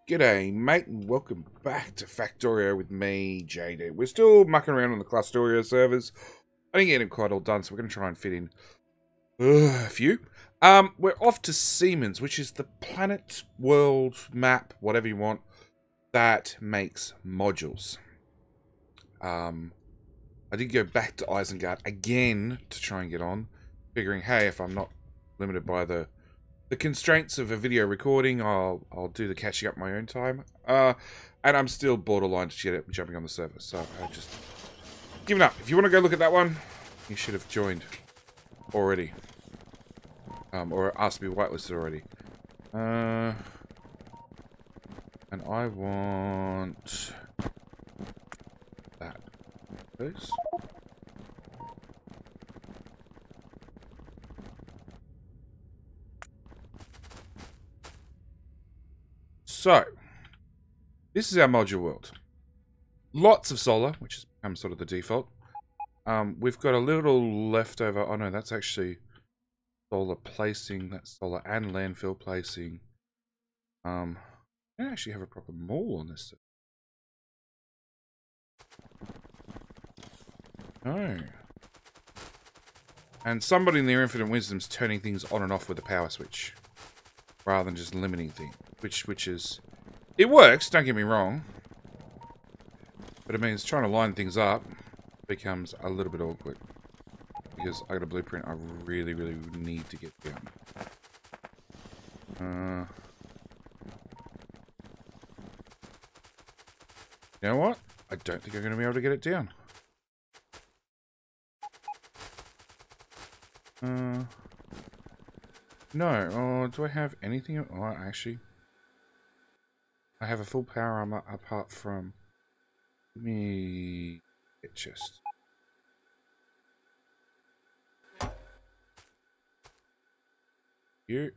G'day, mate, and welcome back to Factorio with me, JD. We're still mucking around on the Clustorio servers. I didn't get them quite all done, so we're going to try and fit in a few. We're off to Siemens, which is the planet, world, map, whatever you want, that makes modules. I did go back to Isengard again to try and get on, figuring, hey, if I'm not limited by the constraints of a video recording, I'll do the catching up my own time. And I'm still borderline jumping on the server, so I just given up. If you want to go look at that one, you should have joined already, or asked to be whitelisted already. And I want that, please. So, this is our module world. Lots of solar, which has become sort of the default. We've got a little leftover. Oh no, that's actually solar placing. That's solar and landfill placing. We don't actually have a proper mall on this. No. And somebody in their infinite wisdom's turning things on and off with a power switch, rather than just limiting things. Which is, it works. Don't get me wrong, but it means trying to line things up becomes a little bit awkward because I got a blueprint I really need to get down. You know what? I don't think I'm going to be able to get it down. No. Oh, do I have anything? Oh, actually, I have a full power armor apart from me. Get chest. You.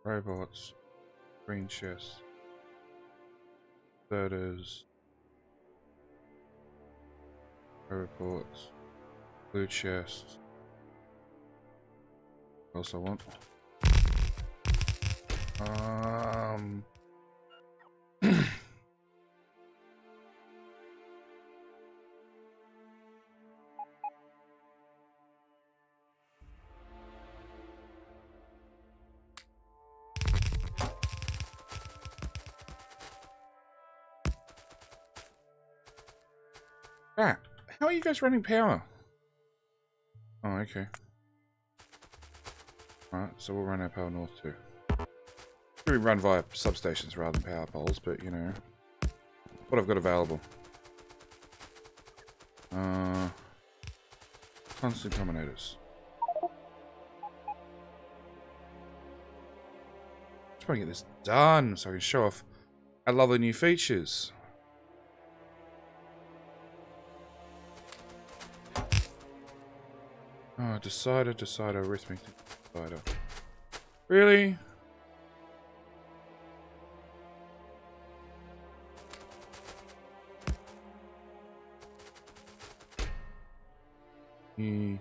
Robots. Green chest. Birders. Reports. Blue chest. What else I want? Ah, how are you guys running power? Oh, okay. Alright, so we'll run our power north too. We run via substations rather than power poles, but you know what I've got available. Constant combinators. Just want to get this done so I can show off our lovely new features. Oh, decider, arithmetic decider. Really? Which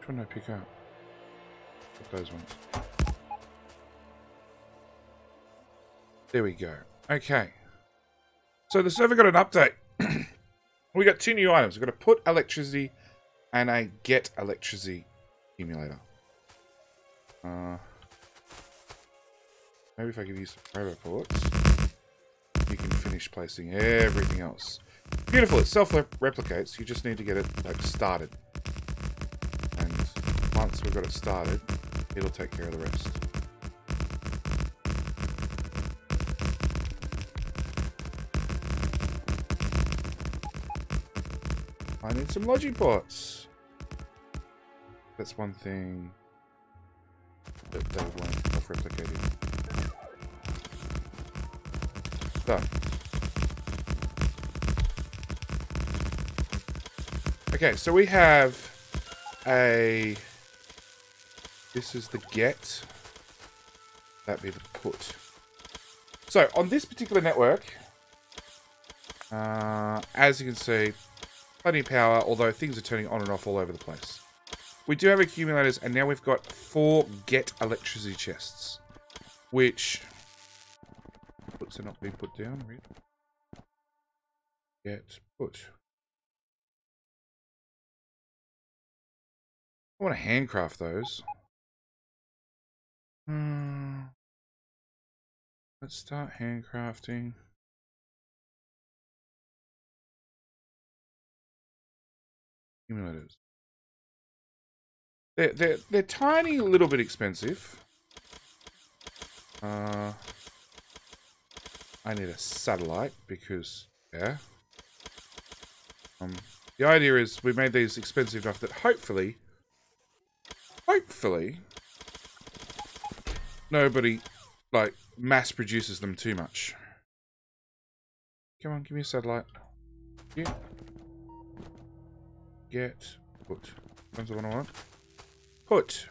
one did I pick up? Pick those ones. There we go. Okay. So the server got an update. We got two new items. We've got a put electricity and a get electricity accumulator. Maybe if I give you some robot ports, you can finish placing everything else. Beautiful. It self-replicates. You just need to get it like started. And once we've got it started, it'll take care of the rest. I need some logic ports. That's one thing that they would want self-replicating. Done. Okay, so we have a... This is the get. That'd be the put. So, on this particular network, As you can see, plenty of power, although things are turning on and off all over the place. We do have accumulators, and now we've got 4 get electricity chests, which puts are not being put down. Really. Get put. I want to handcraft those. Let's start handcrafting. Accumulators. They're tiny, a little bit expensive. I need a satellite because yeah. The idea is we made these expensive enough that hopefully, nobody like mass produces them too much. Come on, give me a satellite. Yeah. Get put. That's the one I want. Put.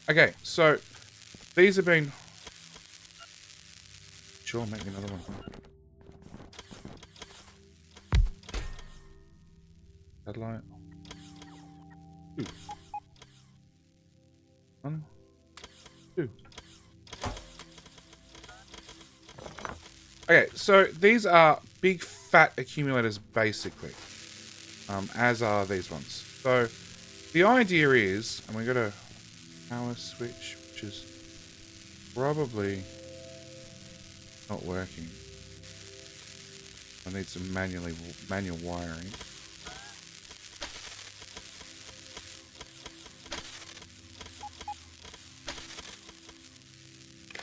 Okay, so these have been. Sure, make me another one. Satellite. 2. 1, 2. Okay, so these are big fat accumulators basically, as are these ones. So the idea is, and we got a power switch, which is probably not working. I need some manual wiring.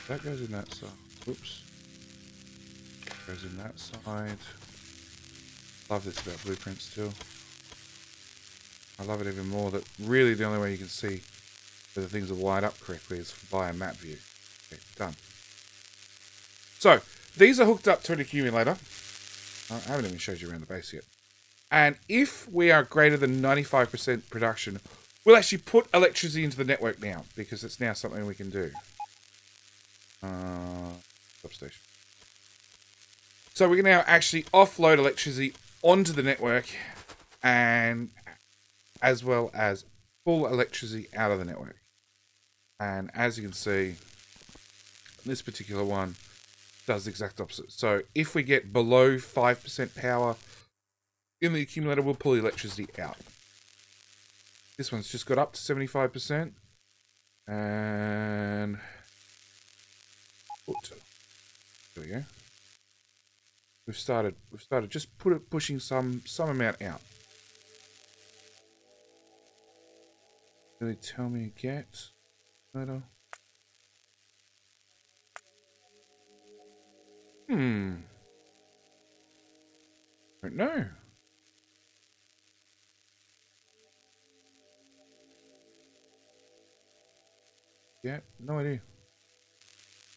That goes in that side. Whoops. Goes in that side. Love this about blueprints still. I love it even more that really the only way you can see whether things are wired up correctly is via map view. Okay, done. So, these are hooked up to an accumulator. I haven't even showed you around the base yet. And if we are greater than 95% production, we'll actually put electricity into the network now, because it's now something we can do. Substation. So we can now actually offload electricity onto the network, and as well as pull electricity out of the network. And as you can see, this particular one does the exact opposite. So if we get below 5% power in the accumulator, we'll pull the electricity out. This one's just got up to 75%. And there we go. We've started just pushing some amount out. Really tell me get metal. Don't know. Yeah, no idea.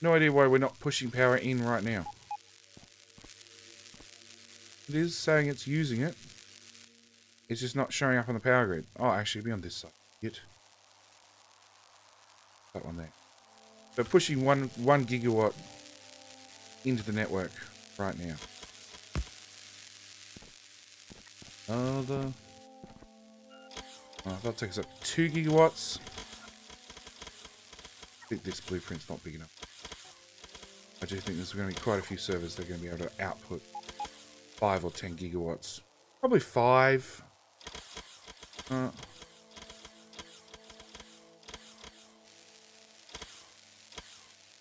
No idea why we're not pushing power in right now. It is saying it's using it. It's just not showing up on the power grid. Oh, actually, it'll be on this side. That one there. So pushing one gigawatt into the network right now. Oh, that takes up 2 gigawatts. I think this blueprint's not big enough. I do think there's going to be quite a few servers that are going to be able to output 5 or 10 gigawatts. Probably 5.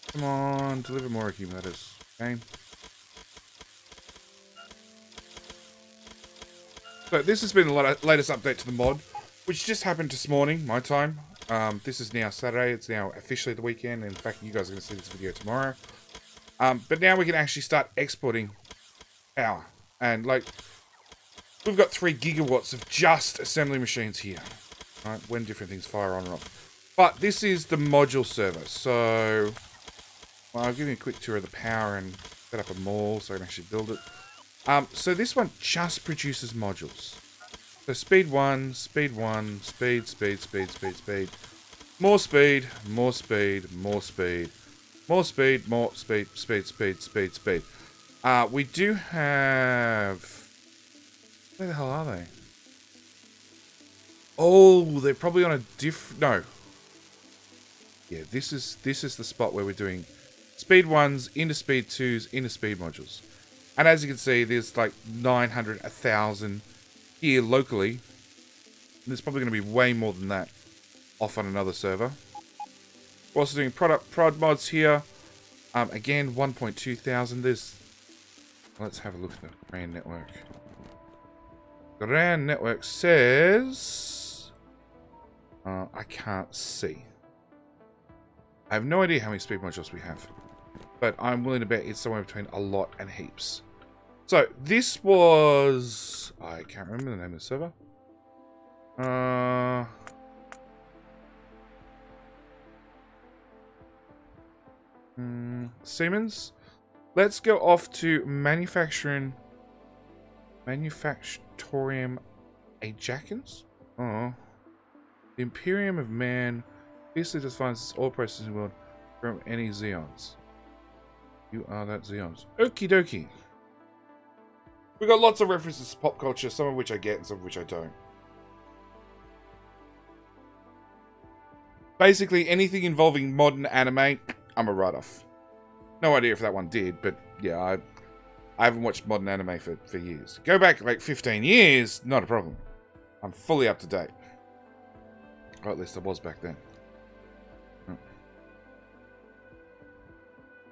Come on, deliver more accumulators. Game. So this has been the latest update to the mod, which just happened this morning, my time. This is now Saturday. It's now officially the weekend. In fact, you guys are going to see this video tomorrow. But now we can actually start exporting power. And like, we've got 3 gigawatts of just assembly machines here. Right, when different things fire on and off. But this is the module server. So, well, I'll give you a quick tour of the power and set up a mall so I can actually build it. So this one just produces modules. So speed 1, speed 1, speed, speed, speed, speed, speed. More speed, more speed, more speed. More speed, more speed, speed, speed, speed, speed. We do have... Where the hell are they? Oh, they're probably on a different... No. Yeah, this is the spot where we're doing speed 1s into speed 2s into speed modules. And as you can see, there's like 900, 1,000 here locally. There's probably going to be way more than that off on another server. We're also doing prod mods here. Again, 1.2 thousand. There's... Let's have a look at the RAN network. The RAN network says... I can't see. I have no idea how many speed modules we have. But I'm willing to bet it's somewhere between a lot and heaps. So, this was... I can't remember the name of the server. Siemens. Let's go off to Manufactorum Ajakis? Oh. The Imperium of Man fiercely defines all processing world from any Xeons. You are that Xeons. Okie dokie. We've got lots of references to pop culture, some of which I get and some of which I don't. Basically, anything involving modern anime, I'm a write-off. No idea if that one did, but yeah, I haven't watched modern anime for years. Go back like 15 years, not a problem. I'm fully up to date. Or at least I was back then.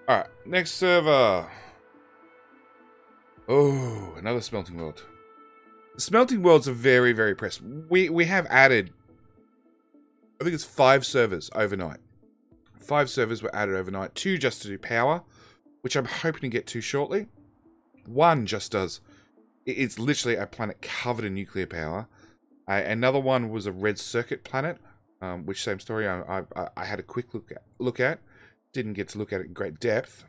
Alright, next server. Oh, another smelting world. The smelting worlds are very, very pressed. We have added, I think it's 5 servers overnight. 5 servers were added overnight. 2 just to do power, which I'm hoping to get to shortly. 1 just does. It's literally a planet covered in nuclear power. Another one was a red circuit planet, which same story I had a quick look at. Didn't get to look at it in great depth.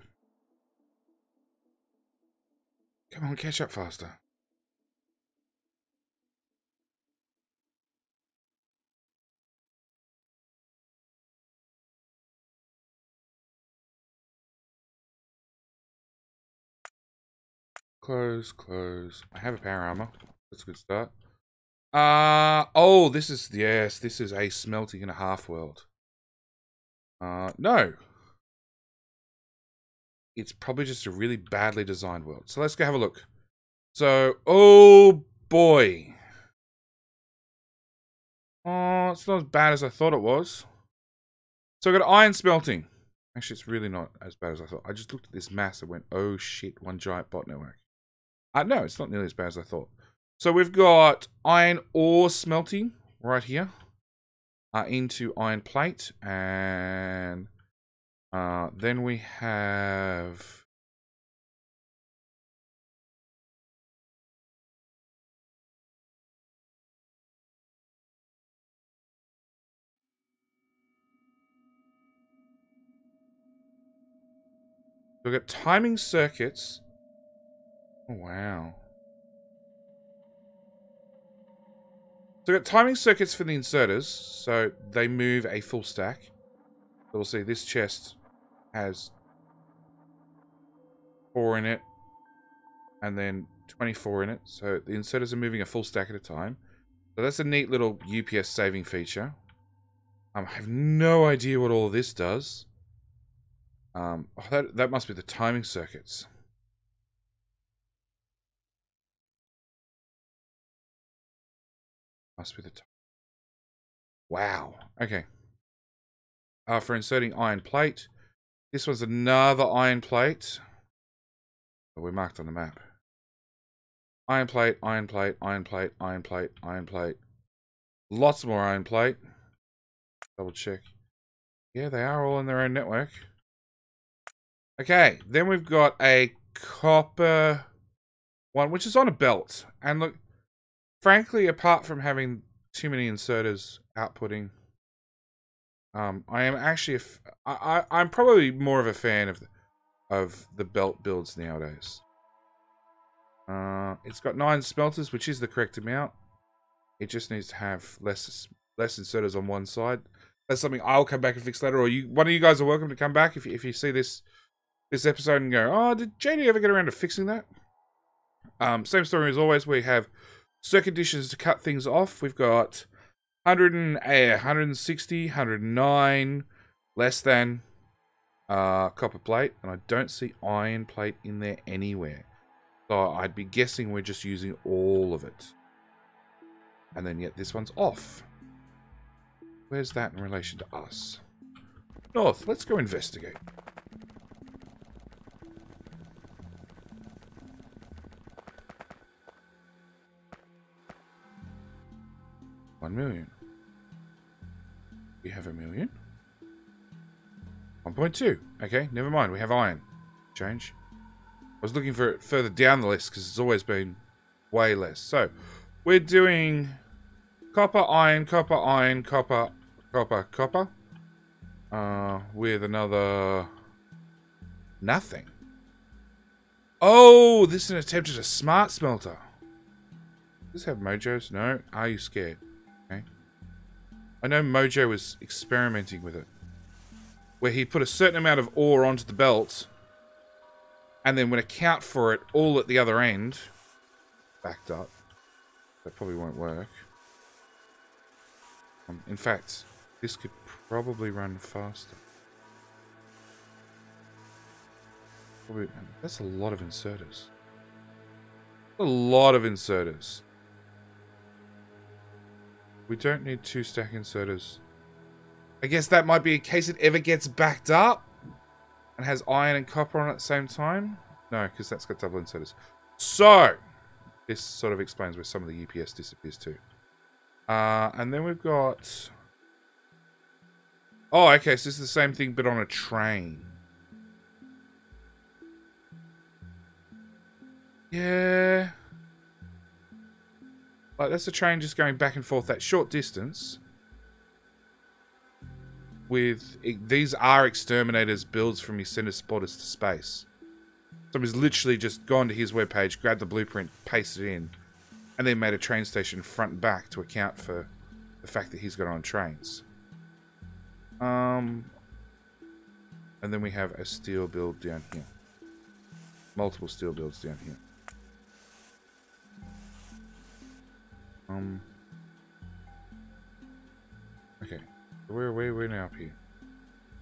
Come on, catch up faster. Close, close. I have a power armor. That's a good start. Oh, this is, yes, this is a smelting and a half world. No. It's probably just a really badly designed world. So let's go have a look. So, oh boy. Oh, it's not as bad as I thought it was. So I got iron smelting. Actually, it's really not as bad as I thought. I just looked at this mass and went, oh shit, one giant bot network. No, it's not nearly as bad as I thought. So we've got iron ore smelting right here. Into iron plate. And then we have... We've got timing circuits. Oh, wow. So we've got timing circuits for the inserters. So they move a full stack. So we'll see this chest has 4 in it. And then 24 in it. So the inserters are moving a full stack at a time. So that's a neat little UPS saving feature. I have no idea what all of this does. Oh, that must be the timing circuits. Must be the... Wow. Okay. For inserting iron plate. This was another iron plate. Oh, we're marked on the map. Iron plate, iron plate, iron plate, iron plate, iron plate. Lots more iron plate. Double check. Yeah, they are all in their own network. Okay, then we've got a copper one, which is on a belt. And look, frankly, apart from having too many inserters outputting, I am actually I'm probably more of a fan of the belt builds nowadays. It's got 9 smelters, which is the correct amount. It just needs to have less inserters on one side. That's something I'll come back and fix later. Or one of you guys are welcome to come back if you see this episode and go, oh, did JD ever get around to fixing that? Same story as always. We have circuit dishes to cut things off. We've got 160, 109, less than copper plate. And I don't see iron plate in there anywhere. So I'd be guessing we're just using all of it. And then yet this one's off. Where's that in relation to us? North, let's go investigate. $1 million. We have $1 million. 1.2. Okay, never mind. We have iron. Change. I was looking for it further down the list because it's always been way less. So, we're doing copper, iron, copper, iron, copper, copper, copper. With another... nothing. Oh, this is an attempt at a smart smelter. Does this have mojos? No. Are you scared? Okay. I know Mojo was experimenting with it. Where he put a certain amount of ore onto the belt and then would account for it all at the other end. Backed up. That probably won't work. In fact, this could probably run faster. Probably, that's a lot of inserters. A lot of inserters. We don't need 2 stack inserters. I guess that might be in case it ever gets backed up and has iron and copper on at the same time. No, because that's got double inserters. So, this sort of explains where some of the UPS disappears too. And then we've got... oh, okay, so this is the same thing but on a train. Yeah... like, that's a train just going back and forth that short distance. With... these are exterminators builds from his center spotters to space. So he's literally just gone to his webpage, grabbed the blueprint, pasted it in, and then made a train station front and back to account for the fact that he's got on trains. And then we have a steel build down here. Multiple steel builds down here. Okay. Where are we now up here?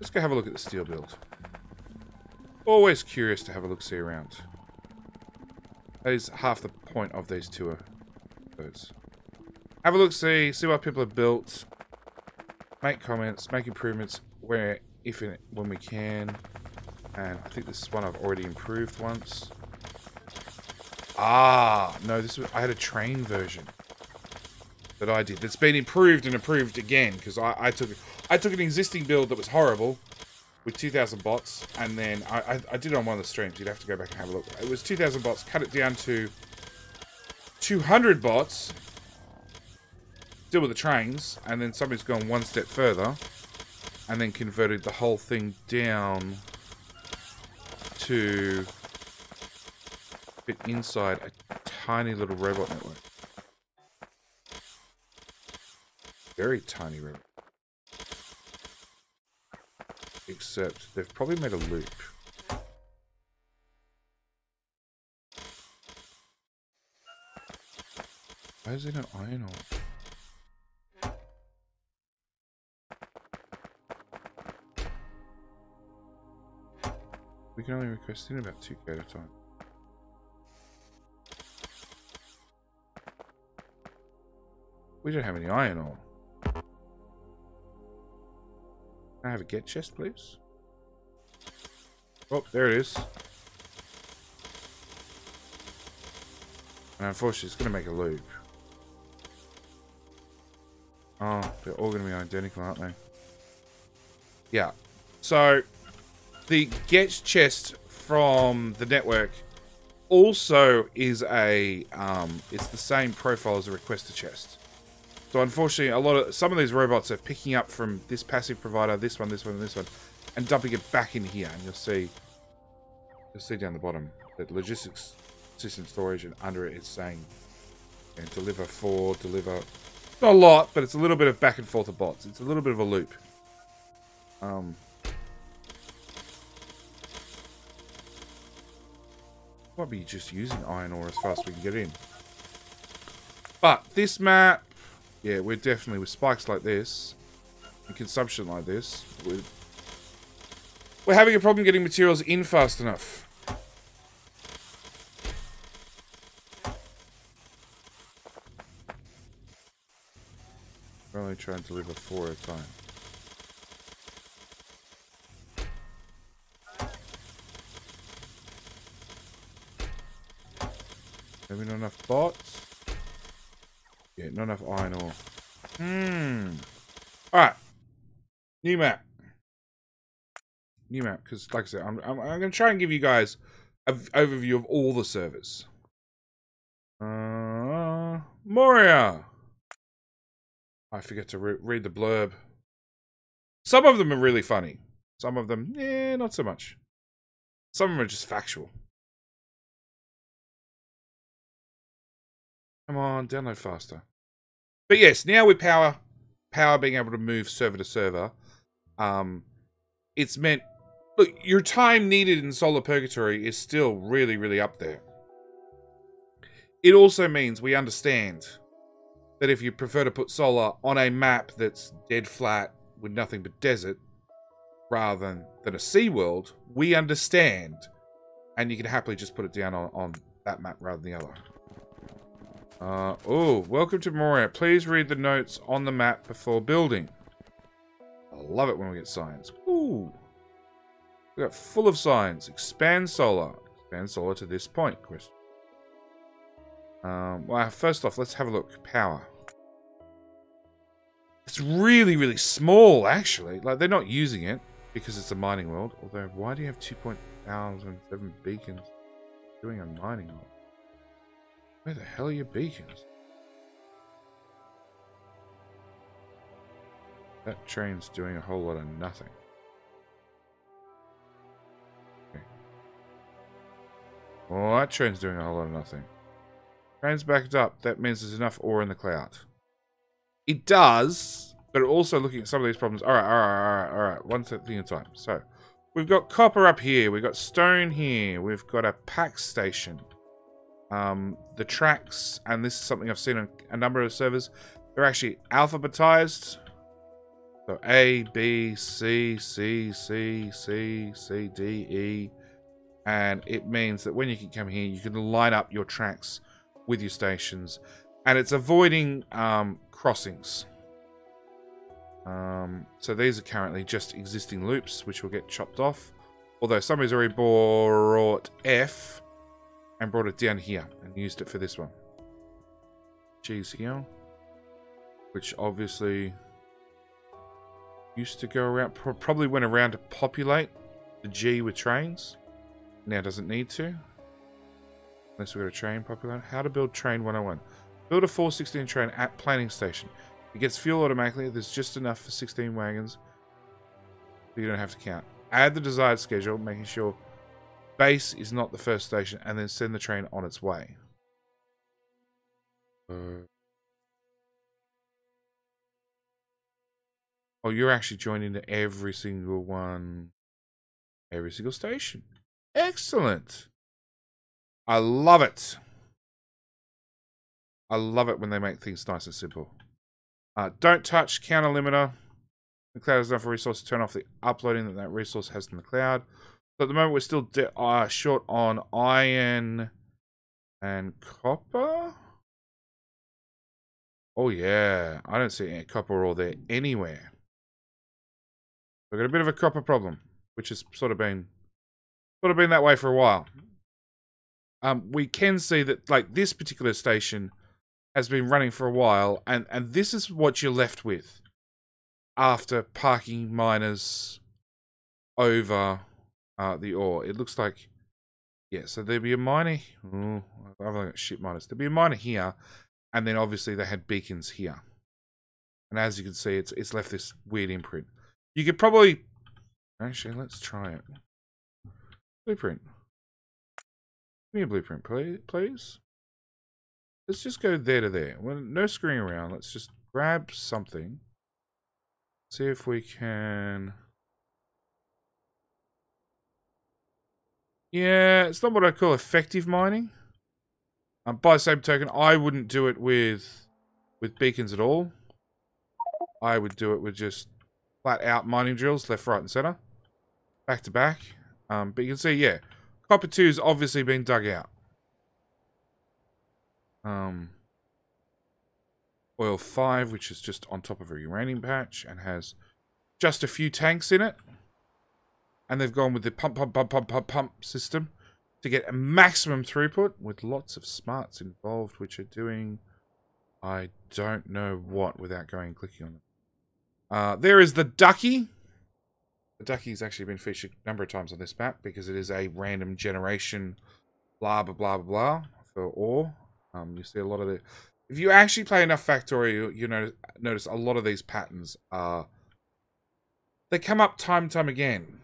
Let's go have a look at the steel build. Always curious to have a look-see around. That is half the point of these tour. Have a look-see, see what people have built. Make comments, make improvements where, if and when we can. And I think this is one I've already improved once. Ah, no, this was, I had a train version that I did. That's been improved and improved again because I took an existing build that was horrible with 2,000 bots, and then I did it on one of the streams. You'd have to go back and have a look. It was 2,000 bots, cut it down to 200 bots, still with the trains, and then somebody's gone one step further, and then converted the whole thing down to fit inside a tiny little robot network. Very tiny robot. Except they've probably made a loop. Why is there no iron ore? We can only request in about 2k at a time. We don't have any iron ore. Can I have a get chest, please? Oh, there it is. And unfortunately, it's going to make a loop. Oh, they're all going to be identical, aren't they? Yeah. So, the get chest from the network also is a, it's the same profile as a requester chest. So unfortunately, some of these robots are picking up from this passive provider, this one, this one, and this one, and dumping it back in here. And you'll see down the bottom that logistics system storage, and under it it's saying, you know, deliver. Not a lot, but it's a little bit of back and forth of bots. It's a little bit of a loop. Might be just using iron ore as fast as we can get in. But this map, yeah, we're definitely with spikes like this and consumption like this, we're having a problem getting materials in fast enough. We're only trying to deliver 4 at a time. Maybe not enough bots? Yeah, not enough iron ore. Alright. New map. New map, because like I said, I'm going to try and give you guys an overview of all the servers. Moria! I forget to read the blurb. Some of them are really funny. Some of them, not so much. Some of them are just factual. Come on, download faster. But yes, now with power being able to move server to server, it's meant... Look, your time needed in Solar Purgatory is still really, really up there. It also means we understand that if you prefer to put solar on a map that's dead flat with nothing but desert, rather than a sea world, we understand. And you can happily just put it down on that map rather than the other. Oh, welcome to Moria. Please read the notes on the map before building. I love it when we get signs. Ooh. We got full of signs. Expand solar. Expand solar to this point, Chris. Well, first off, let's have a look. Power. It's really, really small, actually. Like, they're not using it because it's a mining world. Although, why do you have 2,007 beacons doing a mining world? Where the hell are your beacons? That train's doing a whole lot of nothing. Okay. Oh, that train's doing a whole lot of nothing. Train's backed up. That means there's enough ore in the cloud. It does, but also looking at some of these problems. Alright. One thing at a time. So, we've got copper up here. We've got stone here. We've got a pack station. The tracks, and this is something I've seen on a number of servers, they're actually alphabetized. So A, B, C, C, C, C, C, D, E. And it means that when you can come here, you can line up your tracks with your stations. And it's avoiding crossings. So these are currently just existing loops, which will get chopped off. Although somebody's already brought F and brought it down here and used it for this one. G's here, which obviously used to go around, probably went around to populate the G with trains. Now doesn't need to. Unless we've got a train populate. How to build train 101. Build a 416 train at planning station. It gets fuel automatically. There's just enough for 16 wagons. So you don't have to count. Add the desired schedule, making sure base is not the first station, and then send the train on its way. Oh, you're actually joining to every single one. Every single station. Excellent. I love it. I love it when they make things nice and simple. Don't touch counter limiter. The cloud has enough resource to turn off the uploading that resource has in the cloud. So at the moment we're still short on iron and copper. Oh yeah, I don't see any copper ore there anywhere. We've got a bit of a copper problem, which has sort of been that way for a while. We can see that like this particular station has been running for a while, and this is what you're left with after parking miners over the ore. It looks like, yeah, so there'd be a miner. Oh, I've only got shit miners. There'd be a miner here, and then obviously they had beacons here. And as you can see, it's left this weird imprint. You could probably... Actually, let's try it. Blueprint. Give me a blueprint, please. Let's just go there to there. Well, no screwing around. Let's just grab something. See if we can... Yeah, it's not what I call effective mining. By the same token, I wouldn't do it with beacons at all. I would do it with just flat out mining drills, left, right, and center, back to back. But you can see, yeah, copper 2 is obviously being dug out. Oil 5, which is just on top of a uranium patch and has just a few tanks in it. And they've gone with the pump system to get a maximum throughput with lots of smarts involved, which are doing I don't know what without going and clicking on it. There is the Ducky. The Ducky's actually been featured a number of times on this map because it is a random generation blah blah blah blah for ore. You see a lot of the... If you actually play enough Factorio, you notice a lot of these patterns are... They come up time and time again.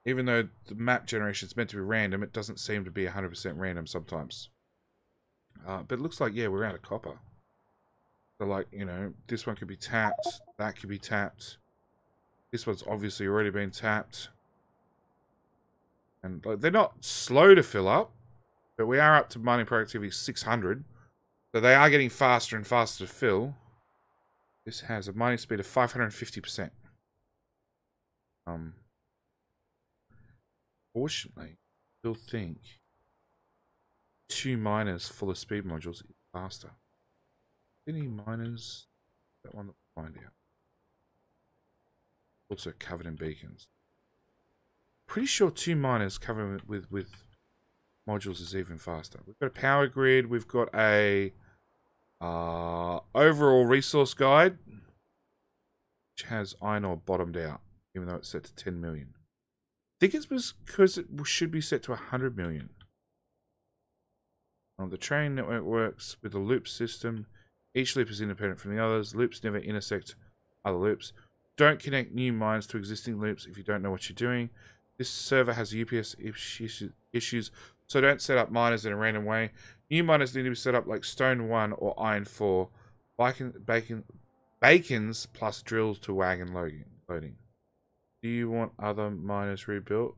Even though the map generation is meant to be random, it doesn't seem to be 100% random sometimes. But it looks like, yeah, we're out of copper. So, like, you know, this one could be tapped. That could be tapped. This one's obviously already been tapped. And like, they're not slow to fill up. But we are up to mining productivity 600. So they are getting faster and faster to fill. This has a mining speed of 550%. Fortunately, I still think 2 miners full of speed modules is faster. Any miners? That one, we'll find out. Also covered in beacons. Pretty sure 2 miners covered with modules is even faster. We've got a power grid. We've got a overall resource guide, which has iron ore bottomed out, even though it's set to 10 million. I think it's because it should be set to 100 million. The train network works with a loop system. Each loop is independent from the others. Loops never intersect other loops. Don't connect new mines to existing loops if you don't know what you're doing. This server has UPS issues, so don't set up miners in a random way. New miners need to be set up like Stone 1 or Iron 4. Bacons plus drills to wagon loading. Do you want other miners rebuilt?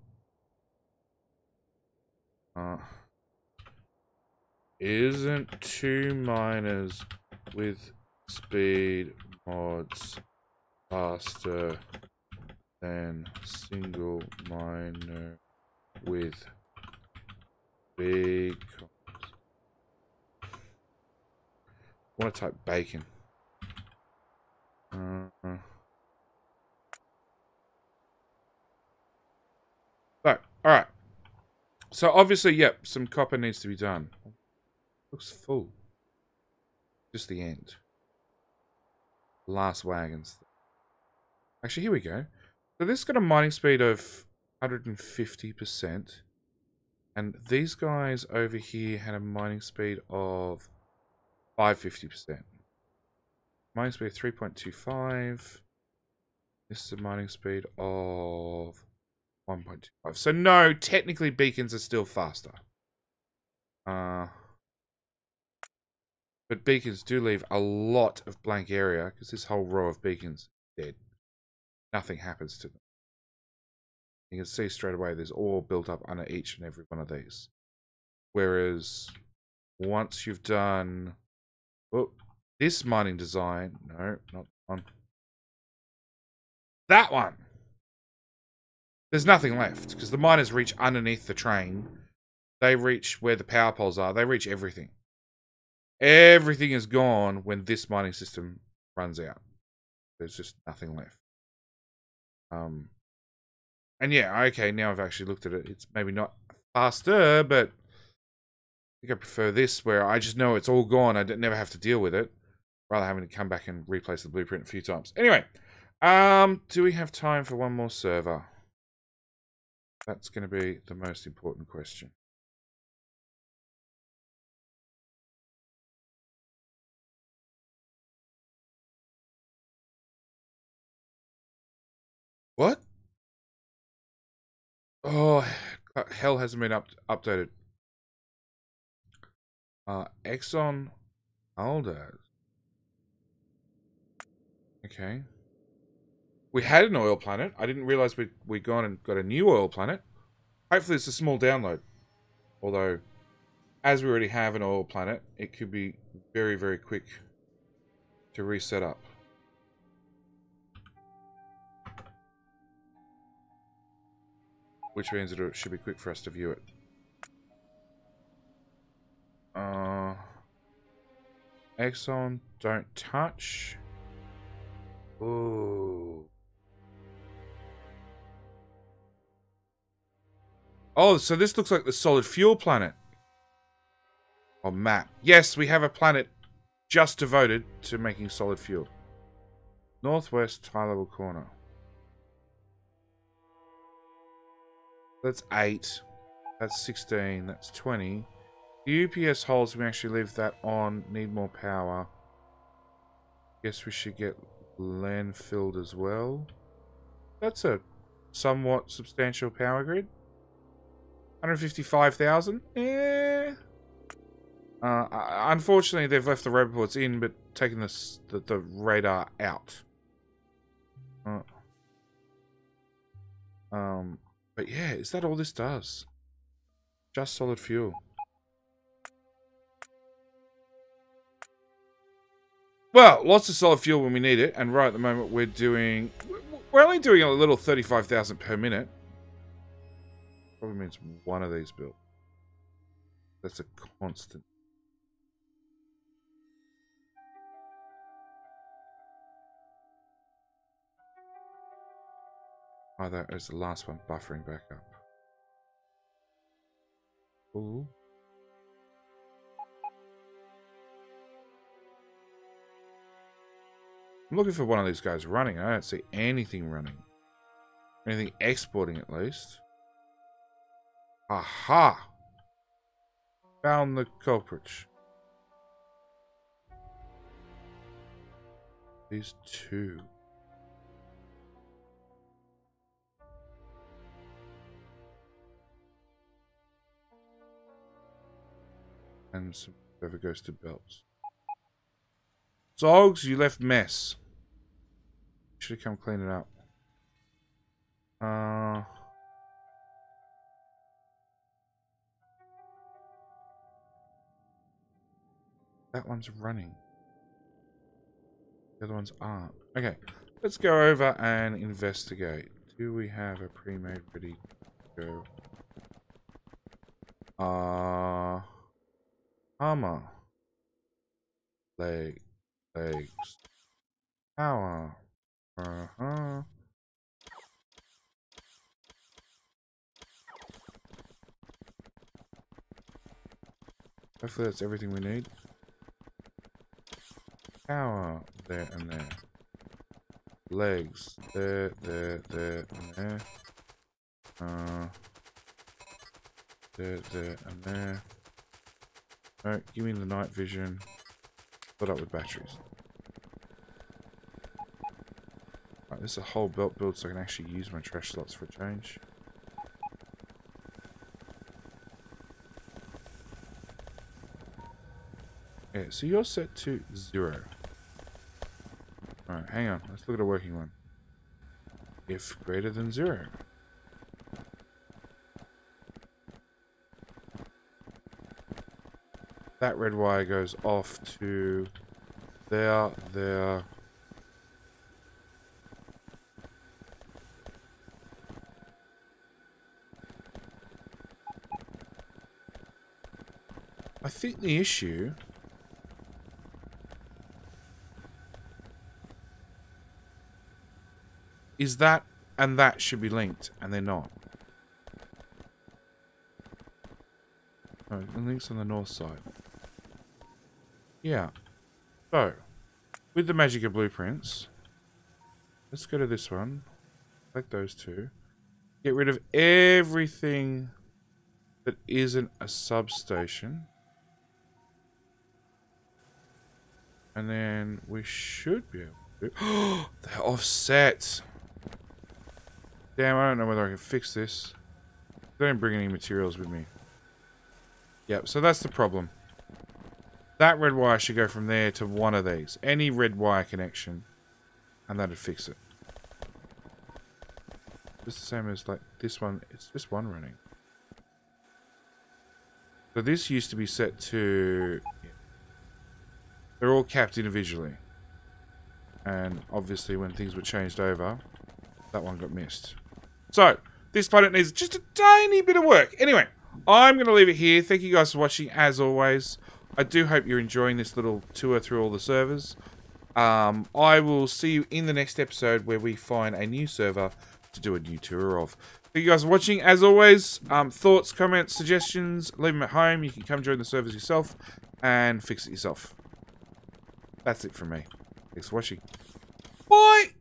Isn't 2 miners with speed mods faster than single miner with big... I want to type bacon. So, alright. So, obviously, yep, some copper needs to be done. Looks full. Just the end. Last wagons. Actually, here we go. So, this got a mining speed of 150%. And these guys over here had a mining speed of 550%. Mining speed of 3.25. This is a mining speed of 1.25. So no, technically beacons are still faster. But beacons do leave a lot of blank area because this whole row of beacons is dead. Nothing happens to them. You can see straight away there's ore built up under each and every one of these. Whereas once you've done this mining design, no, not one. That one. There's nothing left because the miners reach underneath the train. They reach where the power poles are. They reach everything. Everything is gone when this mining system runs out. There's just nothing left. And yeah, okay, now I've actually looked at it. It's maybe not faster, but I think I prefer this where I just know it's all gone. I never have to deal with it. Rather having to come back and replace the blueprint a few times. Anyway, do we have time for one more server? That's going to be the most important question. What? Oh, hell hasn't been updated. Exxon Valdez. Okay. We had an oil planet. I didn't realize we'd gone and got a new oil planet. Hopefully it's a small download. Although, as we already have an oil planet, it could be very, very quick to reset up. Which means it should be quick for us to view it. Exxon, don't touch. Ooh. Oh, so this looks like the solid fuel planet. Oh, map. Yes, we have a planet just devoted to making solid fuel. Northwest high level corner. That's 8. That's 16. That's 20. The UPS holes, we actually leave that on. Need more power. Guess we should get land filled as well. That's a somewhat substantial power grid. 155,000? Eh. Unfortunately, they've left the roboports in, but taken the radar out. But yeah, is that all this does? Just solid fuel. Well, lots of solid fuel when we need it, and right at the moment we're only doing a little 35,000 per minute. Probably means one of these built. That's a constant. Oh, that is the last one, buffering back up. Ooh. I'm looking for one of these guys running. I don't see anything running. Anything exporting, at least. Aha! Found the culprit. These two. And some whoever goes to belts. Dogs, you left mess. Should have come clean it up. That one's running. The other ones aren't. Okay, let's go over and investigate. Do we have a pre-made ready to go? Armor. Legs. Power. Hopefully that's everything we need. Power. There and there. Legs. There, and there. There and there. No, give me the night vision. Fill up with batteries. Right, this is a whole belt build so I can actually use my trash slots for a change. Yeah, so you're set to 0. Alright, hang on. Let's look at a working one. If greater than 0. That red wire goes off to there. I think the issue is that and that should be linked, and they're not. No, the link's on the north side. Yeah. So, with the magic of blueprints, let's go to this one. Select those two. Get rid of everything that isn't a substation. And then we should be able to... Oh, they're offset! Damn, I don't know whether I can fix this. I don't bring any materials with me. Yep, so that's the problem. That red wire should go from there to one of these. Any red wire connection. And that'd fix it. Just the same as like this one. It's just one running. So this used to be set to... They're all capped individually. And obviously when things were changed over, that one got missed. So, this planet needs just a tiny bit of work. Anyway, I'm going to leave it here. Thank you guys for watching, as always. I do hope you're enjoying this little tour through all the servers. I will see you in the next episode where we find a new server to do a new tour of. Thank you guys for watching. As always, thoughts, comments, suggestions, leave them at home. You can come join the servers yourself and fix it yourself. That's it from me. Thanks for watching. Bye!